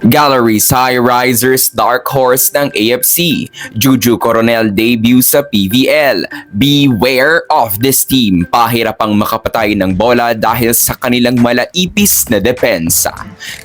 Galleries High Risers Dark Horse ng AFC, Juju Coronel debut sa PVL. Beware of this team, pahirapang makapatay ng bola dahil sa kanilang malaipis na depensa.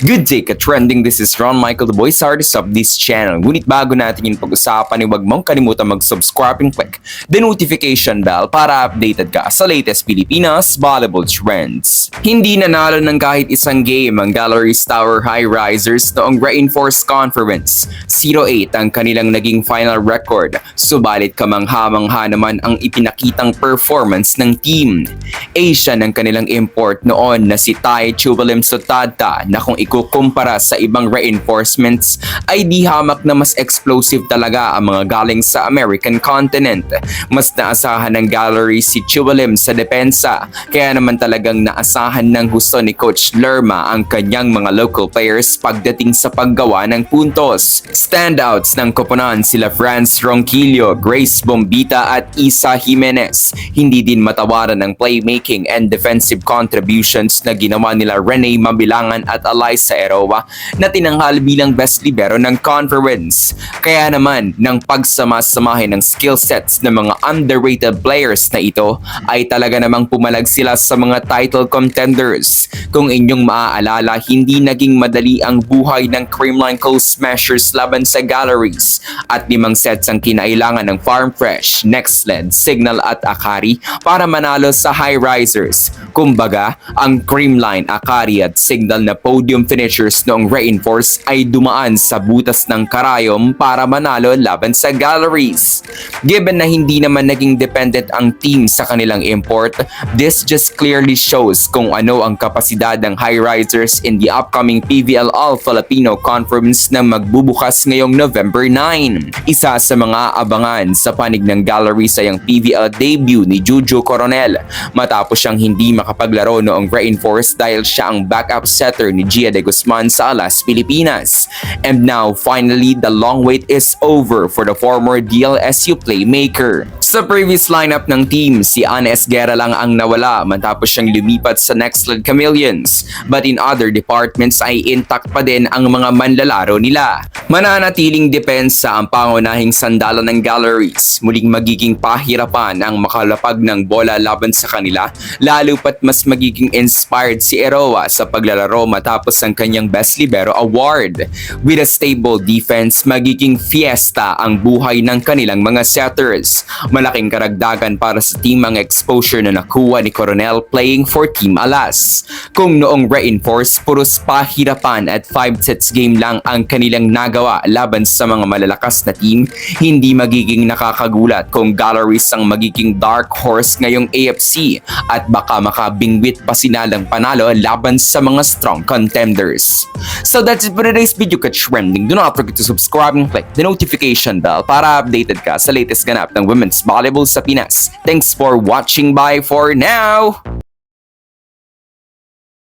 Good day ka-trending, this is Ron Michael, the voice artist of this channel. Ngunit bago natin yung pag-usapan, huwag mong kalimutan mag-subscribe and click the notification bell para updated ka sa latest Pilipinas volleyball trends. Hindi nanalo ng kahit isang game ang Galleries Tower High Risers noong Reinforced Conference. 0-8 ang kanilang naging final record, subalit kamangha-mangha naman ang ipinakitang performance ng team. Asia ng kanilang import noon na si Tai Chubalim Sotata na kung ikukumpara sa ibang reinforcements ay di hamak na mas explosive talaga ang mga galing sa American continent. Mas naasahan ng Gallery si Chubalim sa depensa, kaya naman talagang naasahan ng gusto ni Coach Lerma ang kanyang mga local players pagdating sa paggawa ng puntos. Standouts ng koponan sila Franz Ronquillo, Grace Bombita at Isa Jimenez. Hindi din matawaran ang playmaking and defensive contributions na ginawa nila Rene Mabilangan at Alyssa Eroa na tinanghal bilang best libero ng conference. Kaya naman, ng pagsama-samahin ng skill sets ng mga underrated players na ito ay talaga namang pumalag sila sa mga title contenders. Kung inyong maaalala, hindi naging madali ang buhay ng Creamline Coast Smashers laban sa Galleries at 5 sets ang kinailangan ng Farm Fresh, Nextled, Signal at Akari para manalo sa High Risers. Kumbaga, ang Creamline, Akari at Signal na podium finishers noong Reinforce ay dumaan sa butas ng karayom para manalo laban sa Galleries. Given na hindi naman naging dependent ang team sa kanilang import, this just clearly shows kung ano ang kapasidad ng High Risers in the upcoming PVL All-Filipino Conference na magbubukas ngayong November 9. Isa sa mga abangan sa panig ng Galleries ay ang PVL debut ni Juju Coronel matapos siyang hindi makapaglaro noong Reinforce dahil siya ang backup setter ni Gia de Guzman sa Alas, Pilipinas. And now, finally, the long wait is over for the former DLSU playmaker. Sa previous lineup ng team, si Ana Esguerra lang ang nawala matapos siyang lumipat sa Nextled Chameleons. But in other departments ay intact pa din ang mga manlalaro nila. Mananatiling depensa ang pangunahing sandalan ng Galleries. Muling magiging pahirapan ang makalapag ng bola laban sa kanila, lalo pat mas magiging inspired si Eroa sa paglalaro matapos ang kanyang Best Libero Award. With a stable defense, magiging fiesta ang buhay ng kanilang mga setters. Malaking karagdagan para sa team ang exposure na nakuha ni Coronel playing for Team Alas. Kung noong Reinforce, puros pahirapan at 5 sets game lang ang kanilang nagawa laban sa mga malalakas na team, hindi magiging nakakagulat kung Galleries ang magiging dark horse ngayong AFC at baka makabingwit pa sila ng panalo laban sa mga strong contenders. So that's it for today's video ka-trending. Do not forget to subscribe and click the notification bell para updated ka sa latest ganap ng women's volleyball sa Pinas. Thanks for watching. Bye for now!